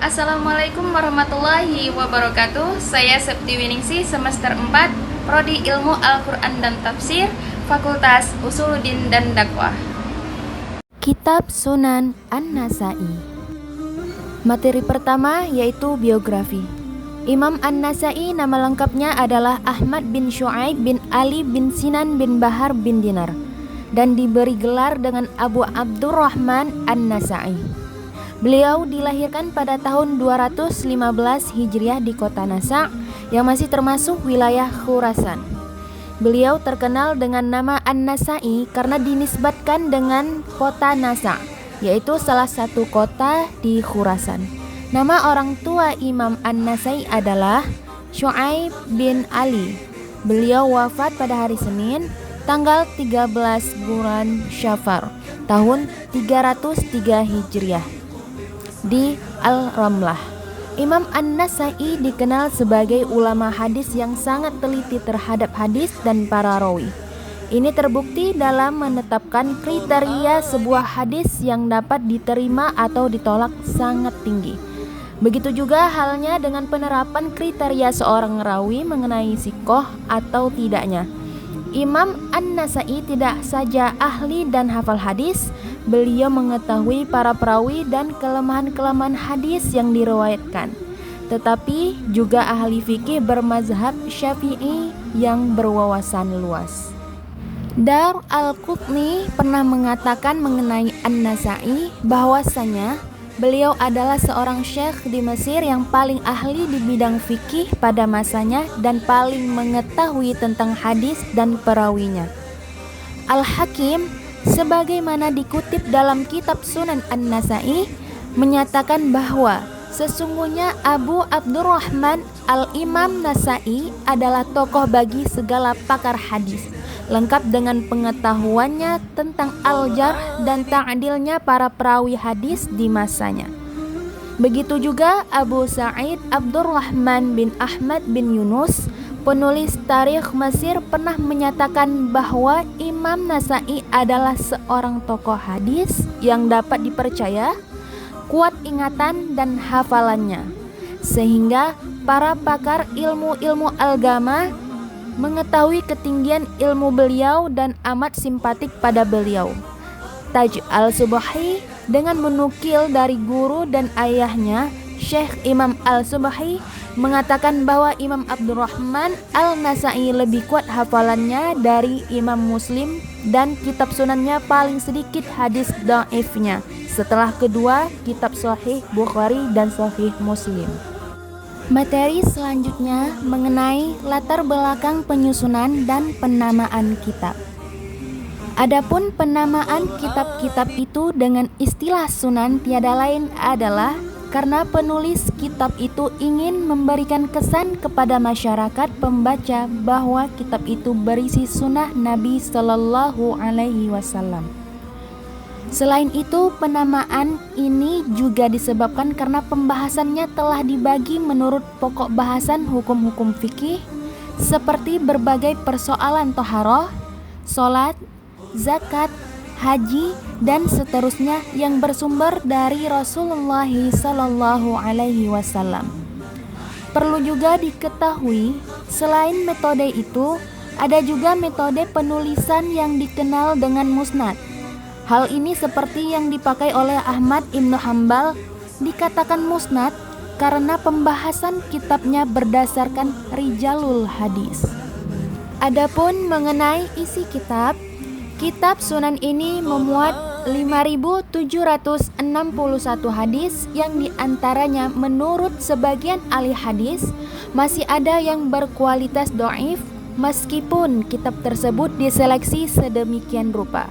Assalamualaikum warahmatullahi wabarakatuh. Saya Septi Winingsih, semester 4, Prodi Ilmu Al-Quran dan Tafsir, Fakultas Usuluddin dan Dakwah. Kitab Sunan An-Nasa'i. Materi pertama yaitu biografi. Imam An-Nasa'i nama lengkapnya adalah Ahmad bin Syu'aib bin Ali bin Sinan bin Bahar bin Dinar, dan diberi gelar dengan Abu Abdurrahman An-Nasa'i. Beliau dilahirkan pada tahun 215 Hijriah di kota Nasa' yang masih termasuk wilayah Khurasan. Beliau terkenal dengan nama An-Nasa'i karena dinisbatkan dengan kota Nasa', yaitu salah satu kota di Khurasan. Nama orang tua Imam An-Nasa'i adalah Syu'aib bin Ali. Beliau wafat pada hari Senin, tanggal 13 bulan Syafar, tahun 303 Hijriah di Al-Ramlah. Imam An-Nasa'i dikenal sebagai ulama hadis yang sangat teliti terhadap hadis dan para rawi. Ini terbukti dalam menetapkan kriteria sebuah hadis yang dapat diterima atau ditolak sangat tinggi. Begitu juga halnya dengan penerapan kriteria seorang rawi mengenai sikoh atau tidaknya. Imam An-Nasa'i tidak saja ahli dan hafal hadis, beliau mengetahui para perawi dan kelemahan-kelemahan hadis yang diriwayatkan, tetapi juga ahli fikih bermazhab Syafi'i yang berwawasan luas. Dar Al-Qutni pernah mengatakan mengenai An-Nasa'i bahwasanya beliau adalah seorang syekh di Mesir yang paling ahli di bidang fikih pada masanya dan paling mengetahui tentang hadis dan perawinya. Al-Hakim, sebagaimana dikutip dalam kitab Sunan An-Nasa'i, menyatakan bahwa sesungguhnya Abu Abdurrahman Al-Imam Nasa'i adalah tokoh bagi segala pakar hadis, lengkap dengan pengetahuannya tentang al-jarh dan ta'dilnya para perawi hadis di masanya. Begitu juga Abu Sa'id Abdurrahman bin Ahmad bin Yunus, penulis tarikh Mesir, pernah menyatakan bahwa Imam Nasa'i adalah seorang tokoh hadis yang dapat dipercaya, kuat ingatan dan hafalannya, sehingga para pakar ilmu-ilmu agama mengetahui ketinggian ilmu beliau dan amat simpatik pada beliau. Taj Al-Subhi dengan menukil dari guru dan ayahnya, Syekh Imam Al-Subhi, mengatakan bahwa Imam Abdurrahman Al-Nasa'i lebih kuat hafalannya dari Imam Muslim dan kitab sunannya paling sedikit hadis dhaifnya setelah kedua kitab Sahih Bukhari dan Sahih Muslim. Materi selanjutnya mengenai latar belakang penyusunan dan penamaan kitab. Adapun penamaan kitab-kitab itu dengan istilah sunan tiada lain adalah karena penulis kitab itu ingin memberikan kesan kepada masyarakat pembaca bahwa kitab itu berisi sunnah Nabi Sallallahu Alaihi Wasallam. Selain itu, penamaan ini juga disebabkan karena pembahasannya telah dibagi menurut pokok bahasan hukum-hukum fikih seperti berbagai persoalan toharoh, sholat, zakat, haji, dan seterusnya yang bersumber dari Rasulullah Sallallahu Alaihi Wasallam. Perlu juga diketahui, selain metode itu, ada juga metode penulisan yang dikenal dengan musnad. Hal ini seperti yang dipakai oleh Ahmad Ibnu Hambal dikatakan musnad karena pembahasan kitabnya berdasarkan rijalul hadis. Adapun mengenai isi kitab, kitab Sunan ini memuat 5.761 hadis yang diantaranya menurut sebagian ahli hadis masih ada yang berkualitas dhaif meskipun kitab tersebut diseleksi sedemikian rupa.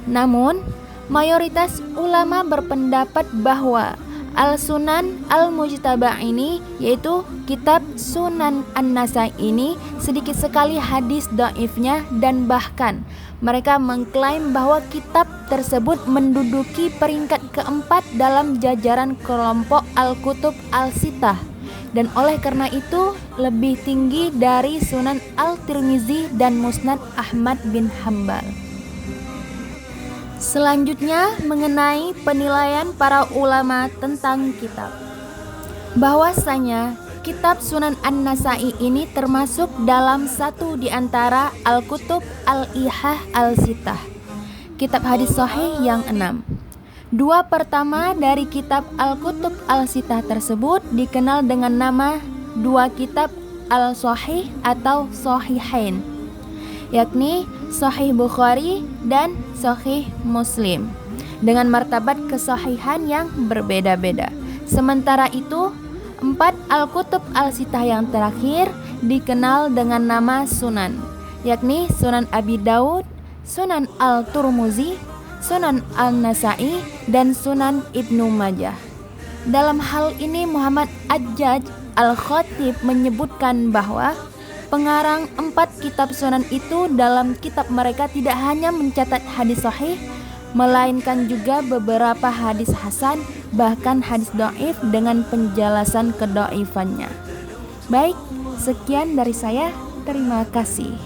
Namun, mayoritas ulama berpendapat bahwa Al-Sunan Al-Mujtaba ini, yaitu kitab Sunan An-Nasa'i ini, sedikit sekali hadis dhaifnya dan bahkan mereka mengklaim bahwa kitab tersebut menduduki peringkat keempat dalam jajaran kelompok Al-Kutub Al-Sittah dan oleh karena itu lebih tinggi dari Sunan Al-Tirmizi dan Musnad Ahmad bin Hambal. Selanjutnya mengenai penilaian para ulama tentang kitab. bahwasanya kitab Sunan An-Nasa'i ini termasuk dalam satu di antara Al-Kutub Al-Ihah Al-Sittah, kitab hadis sahih yang 6. Dua pertama dari kitab Al-Kutub Al-Sittah tersebut dikenal dengan nama dua kitab Al-Sahih atau Sahihain, yakni Sahih Bukhari dan Sahih Muslim, dengan martabat kesahihan yang berbeda-beda. Sementara itu, 4 Al-Kutub Al-Sittah yang terakhir dikenal dengan nama Sunan, yakni Sunan Abi Daud, Sunan Al-Turmuzi, Sunan Al-Nasa'i, dan Sunan Ibnu Majah. Dalam hal ini Muhammad Ajjaj Al-Khatib menyebutkan bahwa pengarang 4 kitab Sunan itu dalam kitab mereka tidak hanya mencatat hadis sahih, melainkan juga beberapa hadis hasan, bahkan hadis dhaif dengan penjelasan kedhaifannya. Baik, sekian dari saya. Terima kasih.